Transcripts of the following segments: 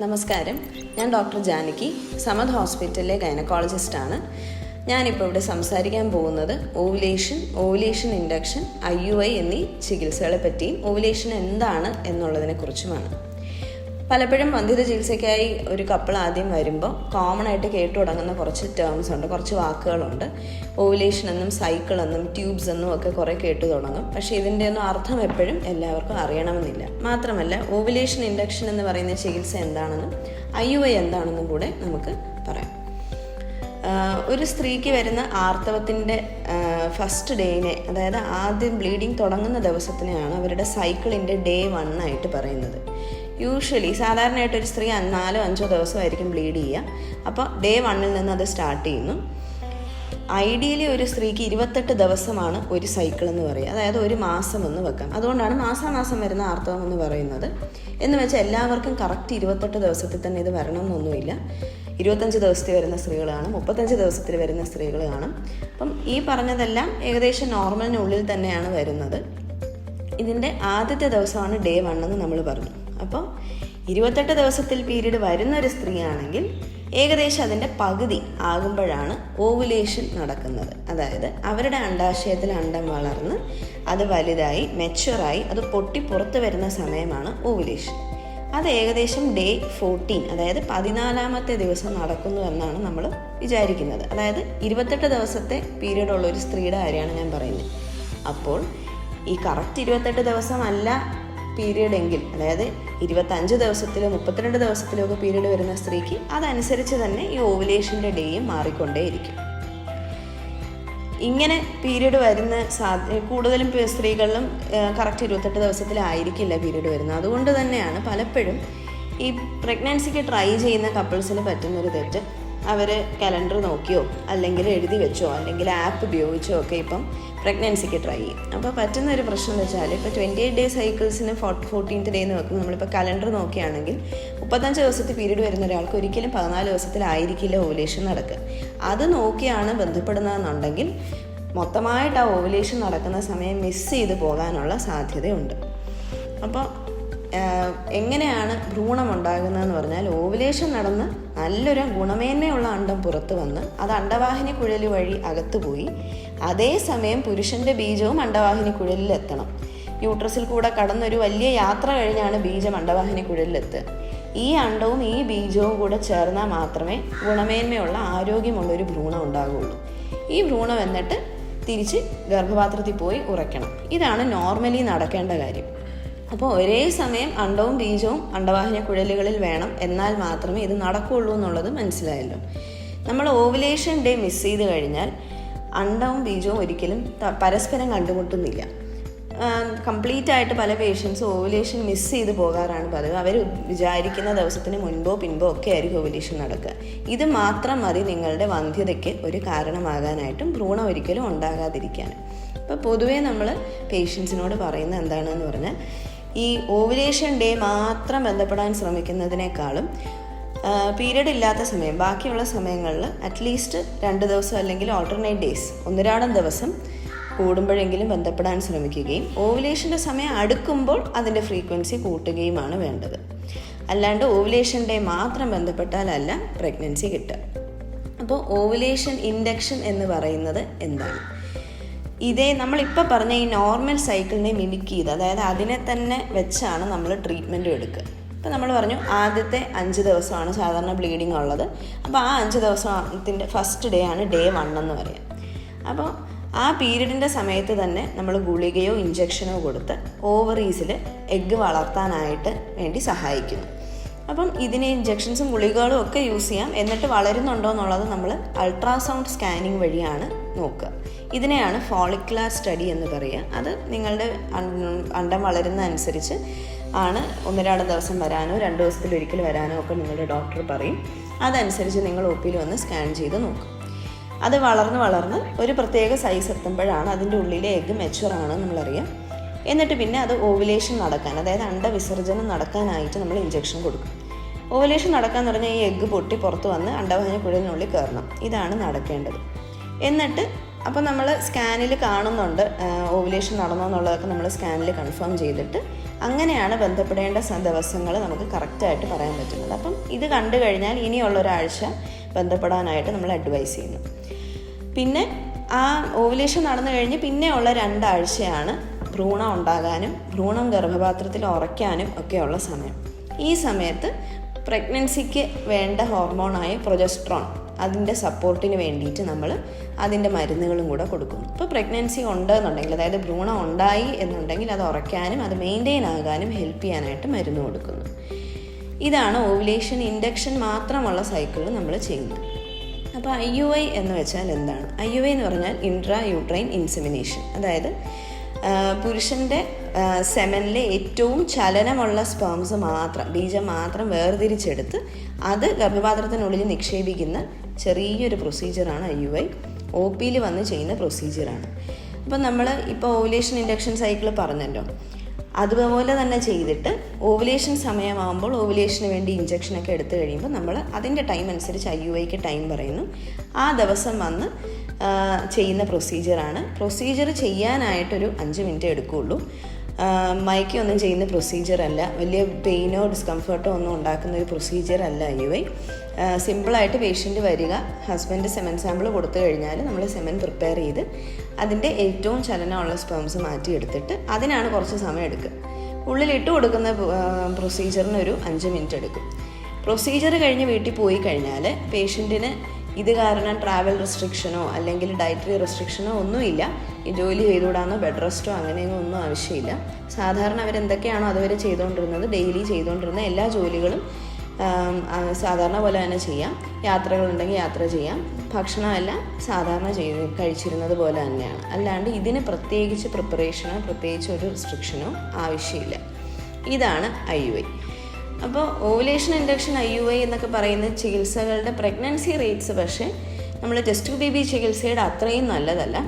നമസ്കാരം, ഞാൻ ഡോക്ടർ ജാനകി, സമദ് ഹോസ്പിറ്റലിലെ ഗൈനക്കോളജിസ്റ്റാണ്. ഞാനിപ്പോൾ ഇവിടെ സംസാരിക്കാൻ പോകുന്നത് ഓവുലേഷൻ ഇൻഡക്ഷൻ, IUI എന്നീ ചികിത്സകളെ പറ്റിയും ഓവുലേഷൻ എന്താണ് എന്നുള്ളതിനെക്കുറിച്ചുമാണ്. പലപ്പോഴും വന്ധ്യത ചികിത്സയ്ക്കായി ഒരു കപ്പിൾ ആദ്യം വരുമ്പോൾ കോമൺ ആയിട്ട് കേട്ടു തുടങ്ങുന്ന കുറച്ച് ടേംസ് ഉണ്ട്, കുറച്ച് വാക്കുകളുണ്ട്. ഓവുലേഷൻ എന്നും സൈക്കിൾ എന്നും ട്യൂബ്സ് എന്നും ഒക്കെ കുറേ കേട്ടു തുടങ്ങും. പക്ഷേ ഇതിൻ്റെ ഒന്നും അർത്ഥം എപ്പോഴും എല്ലാവർക്കും അറിയണമെന്നില്ല. മാത്രമല്ല, ഓവുലേഷൻ ഇൻഡക്ഷൻ എന്ന് പറയുന്ന ചികിത്സ എന്താണെന്നും IUI എന്താണെന്നും കൂടെ നമുക്ക് പറയാം. ഒരു സ്ത്രീക്ക് വരുന്ന ആർത്തവത്തിൻ്റെ ഫസ്റ്റ് ഡേയിനെ, അതായത് ആദ്യം ബ്ലീഡിങ് തുടങ്ങുന്ന ദിവസത്തിനെയാണ് അവരുടെ സൈക്കിളിൻ്റെ ഡേ 1 ആയിട്ട് പറയുന്നത്. സാധാരണയായിട്ട് ഒരു സ്ത്രീ 4-5 ദിവസമായിരിക്കും ബ്ലീഡ് ചെയ്യുക. അപ്പോൾ ഡേ 1 നിന്ന് അത് സ്റ്റാർട്ട് ചെയ്യുന്നു. ഐഡിയലി ഒരു സ്ത്രീക്ക് 28 ദിവസമാണ് ഒരു സൈക്കിൾ എന്ന് പറയുക, അതായത് ഒരു മാസം എന്ന് വെക്കാം. അതുകൊണ്ടാണ് മാസാമാസം വരുന്ന ആർത്തവം എന്ന് പറയുന്നത്. എന്ന് വെച്ചാൽ എല്ലാവർക്കും കറക്റ്റ് 28 ദിവസത്തിൽ തന്നെ ഇത് വരണം എന്നൊന്നുമില്ല. 25 ദിവസത്തിൽ വരുന്ന സ്ത്രീകൾ കാണും, 35 ദിവസത്തിൽ വരുന്ന സ്ത്രീകൾ കാണും. അപ്പം ഈ പറഞ്ഞതെല്ലാം ഏകദേശം നോർമലിനുള്ളിൽ തന്നെയാണ് വരുന്നത്. ഇതിൻ്റെ ആദ്യത്തെ ദിവസമാണ് ഡേ 1 എന്ന് നമ്മൾ പറഞ്ഞു. അപ്പോൾ 28 ദിവസത്തിൽ പീരീഡ് വരുന്ന ഒരു സ്ത്രീ ആണെങ്കിൽ ഏകദേശം അതിൻ്റെ പകുതി ആകുമ്പോഴാണ് ഓവുലേഷൻ നടക്കുന്നത്. അതായത് അവരുടെ അണ്ഡാശയത്തിൽ അണ്ഡം വളർന്ന് അത് വലുതായി മെച്യൂറായി അത് പൊട്ടി പുറത്ത് വരുന്ന സമയമാണ് ഓവുലേഷൻ. അത് ഏകദേശം ഡേ 14, അതായത് 14ാമത്തെ ദിവസം നടക്കുന്നു എന്നാണ് നമ്മൾ വിചാരിക്കുന്നത്. അതായത് 28 ദിവസത്തെ പീരീഡ് ഉള്ള ഒരു സ്ത്രീയുടെ കാര്യമാണ് ഞാൻ പറയുന്നത്. അപ്പോൾ ഈ കറക്റ്റ് 28 ദിവസമല്ല പീരീഡ് എങ്കിൽ, അതായത് 25 ദിവസത്തിലോ 32 ദിവസത്തിലോ ഒക്കെ പീരീഡ് വരുന്ന സ്ത്രീക്ക് അതനുസരിച്ച് തന്നെ ഈ ഓവുലേഷൻ്റെ ഡേയും മാറിക്കൊണ്ടേയിരിക്കും. ഇങ്ങനെ പീരീഡ് വരുന്ന കൂടുതലും സ്ത്രീകളിലും കറക്റ്റ് 28 ദിവസത്തിലായിരിക്കില്ല പീരീഡ് വരുന്നത്. അതുകൊണ്ട് തന്നെയാണ് പലപ്പോഴും ഈ പ്രഗ്നൻസിക്ക് ട്രൈ ചെയ്യുന്ന കപ്പിൾസിന് പറ്റുന്നൊരു തെറ്റ്, അവർ കലണ്ടർ നോക്കിയോ അല്ലെങ്കിൽ എഴുതി വെച്ചോ അല്ലെങ്കിൽ ആപ്പ് ഉപയോഗിച്ചോ ഒക്കെ ഇപ്പം പ്രഗ്നൻസിക്ക് ട്രൈ ചെയ്യും. അപ്പോൾ പറ്റുന്നൊരു പ്രശ്നം എന്ന് വെച്ചാൽ, ഇപ്പോൾ 28 ഡേ സൈക്കിൾസിന് 14th ഡേ എന്ന് വെക്കും. നമ്മളിപ്പോൾ കലണ്ടർ നോക്കുകയാണെങ്കിൽ 35 ദിവസത്തിൽ പീരീഡ് വരുന്ന ഒരാൾക്ക് ഒരിക്കലും 14 ദിവസത്തിലായിരിക്കില്ല ഓവുലേഷൻ നടക്കുക. അത് നോക്കിയാണ് ബന്ധപ്പെടുന്നതെന്നുണ്ടെങ്കിൽ മൊത്തമായിട്ട് ആ ഓവുലേഷൻ നടക്കുന്ന സമയം മിസ് ചെയ്ത് പോകാനുള്ള സാധ്യതയുണ്ട്. അപ്പോൾ എങ്ങനെയാണ് ഭ്രൂണം ഉണ്ടാകുന്നതെന്ന് പറഞ്ഞാൽ, ഓവുലേഷൻ നടന്ന് നല്ലൊരു ഗുണമേന്മയുള്ള അണ്ഡം പുറത്ത് വന്ന് അത് അണ്ഡവാഹിനി കുഴൽ വഴി അകത്തു പോയി അതേസമയം പുരുഷൻ്റെ ബീജവും അണ്ഡവാഹിനി കുഴലിൽ എത്തണം. യൂട്രസിൽ കൂടെ കടന്നൊരു വലിയ യാത്ര കഴിഞ്ഞാണ് ബീജം അണ്ഡവാഹിനി കുഴലിലെത്തുക. ഈ അണ്ഡവും ഈ ബീജവും കൂടെ ചേർന്നാൽ മാത്രമേ ഗുണമേന്മയുള്ള ആരോഗ്യമുള്ളൊരു ഭ്രൂണം ഉണ്ടാകുള്ളൂ. ഈ ഭ്രൂണം എന്നിട്ട് തിരിച്ച് ഗർഭപാത്രത്തിൽ പോയി ഉറയ്ക്കണം. ഇതാണ് നോർമലി നടക്കേണ്ട കാര്യം. അപ്പോൾ ഒരേ സമയം അണ്ഡവും ബീജവും അണ്ഡവാഹിനി കുഴലുകളിൽ വേണം, എന്നാൽ മാത്രമേ ഇത് നടക്കുകയുള്ളൂ എന്നുള്ളത് മനസ്സിലായല്ലോ. നമ്മൾ ഓവുലേഷൻ ഡേ മിസ് ചെയ്ത് കഴിഞ്ഞാൽ അണ്ഡവും ബീജവും ഒരിക്കലും പരസ്പരം കണ്ടുമുട്ടുന്നില്ല. കംപ്ലീറ്റ് ആയിട്ട് പല പേഷ്യൻസും ഓവുലേഷൻ മിസ് ചെയ്ത് പോകാറാണ് പതിവ്. അവർ വിചാരിക്കുന്ന ദിവസത്തിന് മുൻപോ പിൻപോ ഒക്കെ ആയിരിക്കും ഓവുലേഷൻ നടക്കുക. ഇത് മാത്രം മതി നിങ്ങളുടെ വന്ധ്യതയ്ക്ക് ഒരു കാരണമാകാനായിട്ടും ഭ്രൂണം ഒരിക്കലും ഉണ്ടാകാതിരിക്കാനും. അപ്പോൾ പൊതുവേ നമ്മൾ പേഷ്യൻസിനോട് പറയുന്നത് എന്താണെന്ന് പറഞ്ഞാൽ, ഈ ഓവുലേഷൻ ഡേ മാത്രം ബന്ധപ്പെടാൻ ശ്രമിക്കുന്നതിനേക്കാളും പീരീഡ് ഇല്ലാത്ത സമയം ബാക്കിയുള്ള സമയങ്ങളിൽ അറ്റ്ലീസ്റ്റ് 2 ദിവസം അല്ലെങ്കിൽ ഓൾട്ടർനേറ്റ് ഡേയ്സ് 1-2 ദിവസം കൂടുമ്പോഴെങ്കിലും ബന്ധപ്പെടാൻ ശ്രമിക്കുകയും ഓവുലേഷൻ്റെ സമയം അടുക്കുമ്പോൾ അതിൻ്റെ ഫ്രീക്വൻസി കൂട്ടുകയുമാണ് വേണ്ടത്. അല്ലാണ്ട് ഓവുലേഷൻ ഡേ മാത്രം ബന്ധപ്പെട്ടാലല്ല പ്രഗ്നൻസി കിട്ടുക. അപ്പോൾ ഓവുലേഷൻ ഇൻഡക്ഷൻ എന്ന് പറയുന്നത് എന്താണ്? ഇതേ നമ്മളിപ്പോൾ പറഞ്ഞ ഈ നോർമൽ സൈക്കിളിനെ മിമിക് ചെയ്ത്, അതായത് അതിനെ തന്നെ വെച്ചാണ് നമ്മൾ ട്രീറ്റ്മെൻറ്റ് എടുക്കുക. ഇപ്പോൾ നമ്മൾ പറഞ്ഞു ആദ്യത്തെ 5 ദിവസമാണ് സാധാരണ ബ്ലീഡിങ് ഉള്ളത്. അപ്പോൾ ആ 5 ദിവസത്തിൻ്റെ ഫസ്റ്റ് ഡേ ആണ് ഡേ 1 എന്ന് പറയാം. അപ്പോൾ ആ പീരീഡിൻ്റെ സമയത്ത് തന്നെ നമ്മൾ ഗുളികയോ ഇഞ്ചക്ഷനോ കൊടുത്ത് ഓവറീസിൽ എഗ്ഗ് വളർത്താനായിട്ട് വേണ്ടി സഹായിക്കുന്നു. അപ്പം ഇതിന് ഇഞ്ചക്ഷൻസും ഗുളികകളും ഒക്കെ യൂസ് ചെയ്യാം. എന്നിട്ട് വളരുന്നുണ്ടോ എന്നുള്ളത് നമ്മൾ അൾട്രാസൗണ്ട് സ്കാനിങ് വഴിയാണ് നോക്കുക. ഇതിനെയാണ് ഫോളിക്കുലാർ സ്റ്റഡി എന്ന് പറയുക. അത് നിങ്ങളുടെ അണ്ഡം വളരുന്ന അനുസരിച്ച് ആണ് 1-2 ദിവസം വരാനോ 2 ദിവസത്തിലൊരിക്കൽ വരാനോ ഒക്കെ നിങ്ങളുടെ ഡോക്ടർ പറയും. അതനുസരിച്ച് നിങ്ങൾ OPയിൽ വന്ന് സ്കാൻ ചെയ്ത് നോക്കും. അത് വളർന്ന് ഒരു പ്രത്യേക സൈസ് എത്തുമ്പോഴാണ് അതിൻ്റെ ഉള്ളിലെ എഗ്ഗ് മെച്യൂർ ആണെന്ന് നമ്മളറിയാം. എന്നിട്ട് പിന്നെ അത് ഓവുലേഷൻ നടക്കാൻ, അതായത് അണ്ഡവിസർജനം നടക്കാനായിട്ട് നമ്മൾ ഇഞ്ചക്ഷൻ കൊടുക്കും. ഓവുലേഷൻ നടക്കാന്ന് പറഞ്ഞാൽ ഈ എഗ്ഗ് പൊട്ടി പുറത്ത് വന്ന് അണ്ഡവാഹിനി കുഴലിനുള്ളിൽ കയറണം. ഇതാണ് നടക്കേണ്ടത്. എന്നിട്ട് അപ്പോൾ നമ്മൾ സ്കാനിൽ കാണുന്നുണ്ട് ഓവുലേഷൻ നടന്നോ എന്നുള്ളതൊക്കെ നമ്മൾ സ്കാനിൽ കൺഫേം ചെയ്തിട്ട് അങ്ങനെയാണ് ബന്ധപ്പെടേണ്ട ദിവസങ്ങൾ നമുക്ക് കറക്റ്റായിട്ട് പറയാൻ പറ്റുന്നത്. അപ്പം ഇത് കണ്ടു കഴിഞ്ഞാൽ ഇനിയുള്ളൊരാഴ്ച ബന്ധപ്പെടാനായിട്ട് നമ്മൾ അഡ്വൈസ് ചെയ്യുന്നു. പിന്നെ ആ ഓവുലേഷൻ നടന്നു കഴിഞ്ഞ് പിന്നെ ഉള്ള 2 ആഴ്ചയാണ് ഭ്രൂണം ഉണ്ടാകാനും ഭ്രൂണം ഗർഭപാത്രത്തിൽ ഉറയ്ക്കാനും ഒക്കെയുള്ള സമയം. ഈ സമയത്ത് പ്രഗ്നൻസിക്ക് വേണ്ട ഹോർമോണായ പ്രൊജസ്ട്രോൺ അതിൻ്റെ സപ്പോർട്ടിന് വേണ്ടിയിട്ട് നമ്മൾ അതിൻ്റെ മരുന്നുകളും കൂടെ കൊടുക്കുന്നു. ഇപ്പോൾ പ്രഗ്നൻസി ഉണ്ടെന്നുണ്ടെങ്കിൽ, അതായത് ഭ്രൂണം ഉണ്ടായി എന്നുണ്ടെങ്കിൽ അത് ഉറയ്ക്കാനും അത് മെയിൻറ്റെയിൻ ആകാനും ഹെൽപ്പ് ചെയ്യാനായിട്ട് മരുന്ന് കൊടുക്കുന്നു. ഇതാണ് ഓവുലേഷൻ ഇൻഡക്ഷൻ മാത്രമുള്ള സൈക്കിളിൽ നമ്മൾ ചെയ്യുന്നത്. അപ്പോൾ IUI എന്ന് വെച്ചാൽ എന്താണ്? IUI എന്ന് പറഞ്ഞാൽ ഇൻട്രാ യൂട്രൈൻ ഇൻസെമിനേഷൻ. അതായത് പുരുഷൻ്റെ സെമനിലെ ഏറ്റവും ചലനമുള്ള സ്പേംസ് മാത്രം, ബീജം മാത്രം വേർതിരിച്ചെടുത്ത് അത് ഗർഭപാത്രത്തിനുള്ളിൽ നിക്ഷേപിക്കുന്ന ചെറിയൊരു പ്രൊസീജിയറാണ് IUI. OPയിൽ വന്ന് ചെയ്യുന്ന പ്രൊസീജിയറാണ്. അപ്പം നമ്മൾ ഇപ്പോൾ ഓവുലേഷൻ ഇൻഡക്ഷൻ സൈക്കിൾ പറഞ്ഞല്ലോ, അതുപോലെ തന്നെ ചെയ്തിട്ട് ഓവുലേഷൻ സമയമാകുമ്പോൾ ഓവുലേഷന് വേണ്ടി ഇഞ്ചക്ഷനൊക്കെ എടുത്തു കഴിയുമ്പോൾ നമ്മൾ അതിൻ്റെ ടൈം അനുസരിച്ച് IUIക്ക് ടൈം പറയുന്നു. ആ ദിവസം വന്ന് ചെയ്യുന്ന പ്രൊസീജിയറാണ്. Procedure ചെയ്യാനായിട്ടൊരു 5 minute എടുക്കുകയുള്ളൂ. മയക്കൊന്നും ചെയ്യുന്ന പ്രൊസീജിയർ അല്ല, വലിയ പെയിനോ ഡിസ്കംഫർട്ടോ ഒന്നും ഉണ്ടാക്കുന്ന ഒരു പ്രൊസീജിയർ അല്ല IUI. സിമ്പിളായിട്ട് പേഷ്യൻ്റ് വരിക, ഹസ്ബൻഡ് സെമൻ സാമ്പിൾ കൊടുത്തു കഴിഞ്ഞാൽ നമ്മൾ സെമൻ പ്രിപ്പയർ ചെയ്ത് അതിൻ്റെ ഏറ്റവും ചലനമുള്ള സ്പേംസ് മാറ്റിയെടുത്തിട്ട് അതിനാണ് കുറച്ച് സമയം എടുക്കുക. ഉള്ളിലിട്ട് കൊടുക്കുന്ന പ്രൊസീജിയറിന് ഒരു 5 മിനിറ്റ് എടുക്കും. പ്രൊസീജിയർ കഴിഞ്ഞ് വീട്ടിൽ പോയി കഴിഞ്ഞാൽ പേഷ്യൻറ്റിന് ഇത് കാരണം ട്രാവൽ റെസ്ട്രിക്ഷനോ അല്ലെങ്കിൽ ഡയറ്ററി റെസ്ട്രിക്ഷനോ ഒന്നുമില്ല. ഈ ജോലി ചെയ്തുകൂടാന്നോ ബെഡ് റെസ്റ്റോ അങ്ങനെയൊന്നും ഒന്നും ആവശ്യമില്ല. സാധാരണ അവരെന്തൊക്കെയാണോ അതുവരെ ചെയ്തുകൊണ്ടിരുന്നത്, ഡെയിലി ചെയ്തുകൊണ്ടിരുന്ന എല്ലാ ജോലികളും സാധാരണ പോലെ തന്നെ ചെയ്യാം. യാത്രകളുണ്ടെങ്കിൽ യാത്ര ചെയ്യാം. ഭക്ഷണമെല്ലാം സാധാരണ കഴിച്ചിരുന്നത് പോലെ തന്നെയാണ്. അല്ലാണ്ട് ഇതിന് പ്രത്യേകിച്ച് പ്രിപ്പറേഷനോ പ്രത്യേകിച്ച് ഒരു റെസ്ട്രിക്ഷനോ ആവശ്യമില്ല. ഇതാണ് IUI. അപ്പോൾ ഓവുലേഷൻ ഇൻഡക്ഷൻ IUI എന്നൊക്കെ പറയുന്ന ചികിത്സകളുടെ പ്രഗ്നൻസി റേറ്റ്സ് പക്ഷേ നമ്മൾ ടെസ്റ്റ് ട്യൂബ് ബേബി ചികിത്സയുടെ അത്രയും നല്ലതല്ല.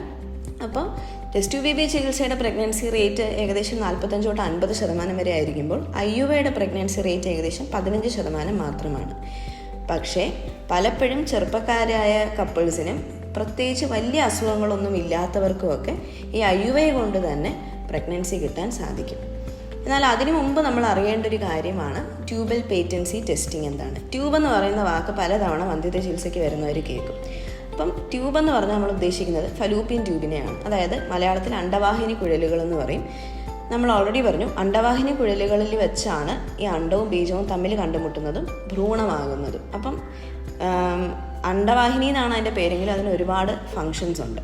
അപ്പോൾ ടെസ്റ്റ് ട്യൂബ് ബേബി ചികിത്സയുടെ പ്രഗ്നൻസി റേറ്റ് ഏകദേശം 45-50% വരെ ആയിരിക്കുമ്പോൾ IUIയുടെ പ്രഗ്നൻസി റേറ്റ് ഏകദേശം 15% മാത്രമാണ്. പക്ഷേ പലപ്പോഴും ചെറുപ്പക്കാരായ കപ്പിൾസിനും പ്രത്യേകിച്ച് വലിയ അസുഖങ്ങളൊന്നും ഇല്ലാത്തവർക്കുമൊക്കെ ഈ IUI കൊണ്ട് തന്നെ പ്രഗ്നൻസി കിട്ടാൻ സാധിക്കും. എന്നാൽ അതിനു മുമ്പ് നമ്മൾ അറിയേണ്ട ഒരു കാര്യമാണ് ട്യൂബൽ പേറ്റൻസി ടെസ്റ്റിംഗ് എന്താണ്. ട്യൂബ് എന്ന് പറയുന്ന വാക്ക് പലതവണ വന്ധ്യത ചികിത്സയ്ക്ക് വരുന്നവർ കേൾക്കും. അപ്പം ട്യൂബ് എന്ന് പറഞ്ഞാൽ നമ്മൾ ഉദ്ദേശിക്കുന്നത് ഫലൂപ്പിയൻ ട്യൂബിനെയാണ്. അതായത് മലയാളത്തിൽ അണ്ടവാഹിനി കുഴലുകൾ എന്ന് പറയും. നമ്മൾ ഓൾറെഡി പറഞ്ഞു, അണ്ടവാഹിനി കുഴലുകളിൽ വെച്ചാണ് ഈ അണ്ടവും ബീജവും തമ്മിൽ കണ്ടുമുട്ടുന്നതും ഭ്രൂണമാകുന്നതും. അപ്പം അണ്ടവാഹിനി എന്നാണ് അതിൻ്റെ പേരെങ്കിലും അതിന് ഒരുപാട് ഫങ്ഷൻസ് ഉണ്ട്.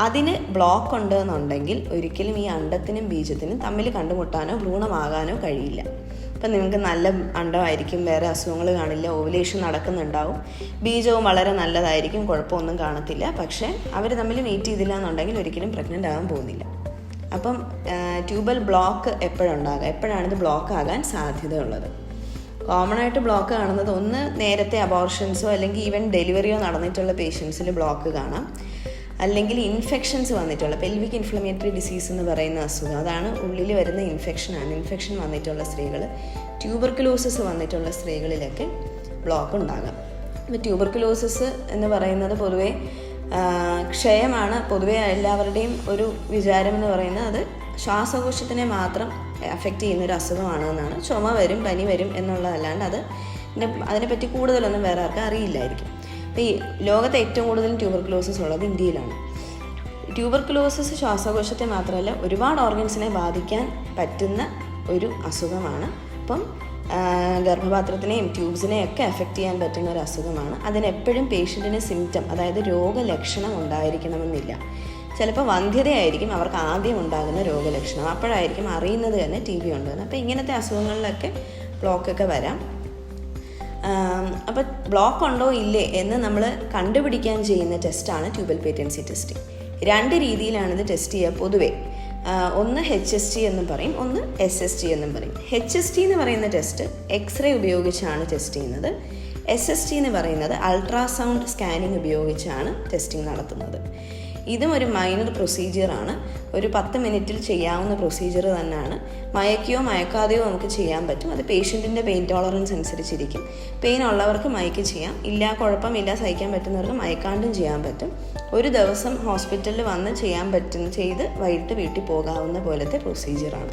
അതിന് ബ്ലോക്ക് ഉണ്ട് എന്നുണ്ടെങ്കിൽ ഒരിക്കലും ഈ അണ്ടത്തിനും ബീജത്തിനും തമ്മിൽ കണ്ടുമുട്ടാനോ ഭ്രൂണമാകാനോ കഴിയില്ല. ഇപ്പം നിങ്ങൾക്ക് നല്ല അണ്ടമായിരിക്കും, വേറെ അസുഖങ്ങൾ കാണില്ല, ഓവുലേഷൻ നടക്കുന്നുണ്ടാവും, ബീജവും വളരെ നല്ലതായിരിക്കും, കുഴപ്പമൊന്നും കാണത്തില്ല. പക്ഷേ അവർ തമ്മിൽ മീറ്റ് ചെയ്തില്ല എന്നുണ്ടെങ്കിൽ ഒരിക്കലും പ്രഗ്നൻ്റ് ആകാൻ പോകുന്നില്ല. അപ്പം ട്യൂബൽ ബ്ലോക്ക് എപ്പോഴാണിത് ബ്ലോക്ക് ആകാൻ സാധ്യതയുള്ളത്? കോമൺ ആയിട്ട് ബ്ലോക്ക് കാണുന്നത് ഒന്ന് നേരത്തെ അബോർഷൻസോ അല്ലെങ്കിൽ ഈവൻ ഡെലിവറിയോ നടന്നിട്ടുള്ള പേഷ്യൻസിൽ ബ്ലോക്ക് കാണാം. അല്ലെങ്കിൽ ഇൻഫെക്ഷൻസ് വന്നിട്ടുള്ള പെൽവിക് ഇൻഫ്ലമേറ്ററി ഡിസീസ് എന്ന് പറയുന്ന അസുഖം, അതാണ് ഉള്ളിൽ വരുന്ന ഇൻഫെക്ഷനാണ്. ഇൻഫെക്ഷൻ വന്നിട്ടുള്ള സ്ത്രീകൾ, ട്യൂബർക്കുലോസിസ് വന്നിട്ടുള്ള സ്ത്രീകളിലൊക്കെ ബ്ലോക്ക് ഉണ്ടാകാം. അപ്പോൾ ട്യൂബർക്കുലോസിസ് എന്ന് പറയുന്നത് പൊതുവേ ക്ഷയമാണ്. പൊതുവേ എല്ലാവരുടെയും ഒരു വിചാരം എന്ന് പറയുന്നത് അത് ശ്വാസകോശത്തിനെ മാത്രം അഫക്റ്റ് ചെയ്യുന്നൊരു അസുഖമാണെന്നാണ്. ചുമ വരും, പനി വരും എന്നുള്ളതല്ലാണ്ട് അതിനെപ്പറ്റി കൂടുതലൊന്നും വേറെ ആർക്കും അറിയില്ലായിരിക്കും. അപ്പോൾ ഈ ലോകത്തെ ഏറ്റവും കൂടുതൽ ട്യൂബർക്കുലോസിസ് ഉള്ളത് ഇന്ത്യയിലാണ്. ട്യൂബർക്കുലോസിസ് ശ്വാസകോശത്തെ മാത്രമല്ല ഒരുപാട് ഓർഗൻസിനെ ബാധിക്കാൻ പറ്റുന്ന ഒരു അസുഖമാണ്. അപ്പം ഗർഭപാത്രത്തിനെയും ട്യൂബ്സിനെയും ഒക്കെ അഫക്റ്റ് ചെയ്യാൻ പറ്റുന്ന ഒരു അസുഖമാണ്. അതിനെപ്പോഴും പേഷ്യൻറ്റിന് സിംറ്റം, അതായത് രോഗലക്ഷണം ഉണ്ടായിരിക്കണമെന്നില്ല. ചിലപ്പോൾ വന്ധ്യതയായിരിക്കും അവർക്ക് ആദ്യം ഉണ്ടാകുന്ന രോഗലക്ഷണം. അപ്പോഴായിരിക്കും അറിയുന്നത് തന്നെ TB ഉണ്ടെന്ന്. അപ്പോൾ ഇങ്ങനത്തെ അസുഖങ്ങളിലൊക്കെ ബ്ലോക്കൊക്കെ വരാം. അപ്പോൾ ബ്ലോക്ക് ഉണ്ടോ ഇല്ലേ എന്ന് നമ്മൾ കണ്ടുപിടിക്കാൻ ചെയ്യുന്ന ടെസ്റ്റാണ് ട്യൂബൽ പേറ്റൻസി ടെസ്റ്റിംഗ്. 2 രീതിയിലാണിത് ടെസ്റ്റ് ചെയ്യുക പൊതുവേ. ഒന്ന് HST എന്നും പറയും, ഒന്ന് SST എന്നും പറയും. HST എന്ന് പറയുന്ന ടെസ്റ്റ് എക്സ്റേ ഉപയോഗിച്ചാണ് ടെസ്റ്റ് ചെയ്യുന്നത്. SST എന്ന് പറയുന്നത് അൾട്രാസൗണ്ട് സ്കാനിങ് ഉപയോഗിച്ചാണ് ടെസ്റ്റിംഗ് നടത്തുന്നത്. ഇതും ഒരു മൈനർ പ്രൊസീജിയറാണ്. ഒരു 10 മിനിറ്റിൽ ചെയ്യാവുന്ന പ്രൊസീജിയർ തന്നെയാണ്. മയക്കുകയോ മയക്കാതെയോ നമുക്ക് ചെയ്യാൻ പറ്റും. അത് പേഷ്യൻറ്റിൻ്റെ പെയിൻ ടോളറൻസ് അനുസരിച്ചിരിക്കും. പെയിൻ ഉള്ളവർക്ക് മയക്ക് ചെയ്യാം, കുഴപ്പമില്ല സഹിക്കാൻ പറ്റുന്നവർക്ക് മയക്കാണ്ടും ചെയ്യാൻ പറ്റും. ഒരു ദിവസം ഹോസ്പിറ്റലിൽ വന്ന് ചെയ്ത് വൈകിട്ട് വീട്ടിൽ പോകാവുന്ന പോലത്തെ പ്രൊസീജിയറാണ്.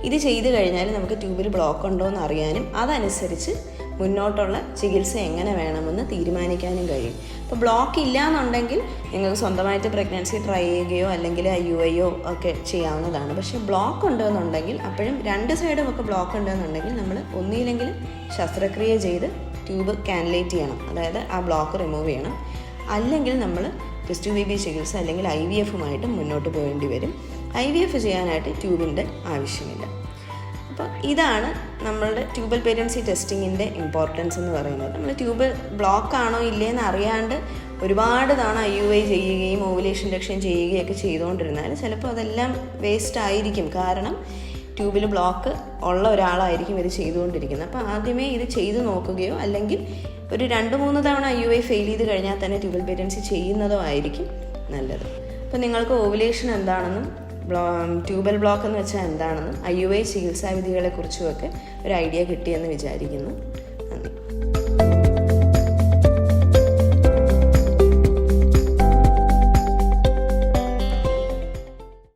ഇത് ചെയ്ത് കഴിഞ്ഞാൽ നമുക്ക് ട്യൂബിൽ ബ്ലോക്ക് ഉണ്ടോ എന്ന് അറിയാനും അതനുസരിച്ച് മുന്നോട്ടുള്ള ചികിത്സ എങ്ങനെ വേണമെന്ന് തീരുമാനിക്കാനും കഴിയും. അപ്പോൾ ബ്ലോക്ക് ഇല്ല എന്നുണ്ടെങ്കിൽ നിങ്ങൾക്ക് സ്വന്തമായിട്ട് പ്രഗ്നൻസി ട്രൈ ചെയ്യുകയോ അല്ലെങ്കിൽ IUIയോ ഒക്കെ ചെയ്യാവുന്നതാണ്. പക്ഷേ ബ്ലോക്ക് ഉണ്ടെന്നുണ്ടെങ്കിൽ അപ്പോഴും രണ്ട് സൈഡും ഒക്കെ ബ്ലോക്ക് ഉണ്ടെന്നുണ്ടെങ്കിൽ നമ്മൾ ഒന്നില്ലെങ്കിൽ ശസ്ത്രക്രിയ ചെയ്ത് ട്യൂബ് കാനുലേറ്റ് ചെയ്യണം, അതായത് ആ ബ്ലോക്ക് റിമൂവ് ചെയ്യണം. അല്ലെങ്കിൽ നമ്മൾ ടെസ്റ്റ് ട്യൂബ് ബേബി ചികിത്സ അല്ലെങ്കിൽ IVFുമായിട്ട് മുന്നോട്ട് പോകേണ്ടി വരും. IVF ചെയ്യാനായിട്ട് ട്യൂബിൻ്റെ ആവശ്യമില്ല. അപ്പോൾ ഇതാണ് നമ്മളുടെ ട്യൂബൽ പേരൻസി ടെസ്റ്റിങ്ങിൻ്റെ ഇമ്പോർട്ടൻസ് എന്ന് പറയുന്നത്. നമ്മൾ ട്യൂബ് ബ്ലോക്ക് ആണോ ഇല്ലയെന്ന് അറിയാണ്ട് ഒരുപാട് തവണ IUI ചെയ്യുകയും ഓവുലേഷൻ ഇൻഡക്ഷൻ ചെയ്യുകയൊക്കെ ചെയ്തുകൊണ്ടിരുന്നാൽ ചിലപ്പോൾ അതെല്ലാം വേസ്റ്റ് ആയിരിക്കും. കാരണം ട്യൂബിൽ ബ്ലോക്ക് ഉള്ള ഒരാളായിരിക്കും ഇത് ചെയ്തുകൊണ്ടിരിക്കുന്നത്. അപ്പോൾ ആദ്യമേ ഇത് ചെയ്ത് നോക്കുകയോ അല്ലെങ്കിൽ ഒരു 2-3 തവണ IUI ഫെയിൽ ചെയ്ത് കഴിഞ്ഞാൽ തന്നെ ട്യൂബൽ പേരൻസി ചെയ്യുന്നതോ ആയിരിക്കും നല്ലത്. അപ്പോൾ നിങ്ങൾക്ക് ഓവുലേഷൻ എന്താണെന്നും ട്യൂബൽ ബ്ലോക്ക് എന്ന് വെച്ചാൽ എന്താണെന്നും IUI ചികിത്സാ വിധികളെക്കുറിച്ചുമൊക്കെ ഒരു ഐഡിയ കിട്ടിയെന്ന് വിചാരിക്കുന്നു.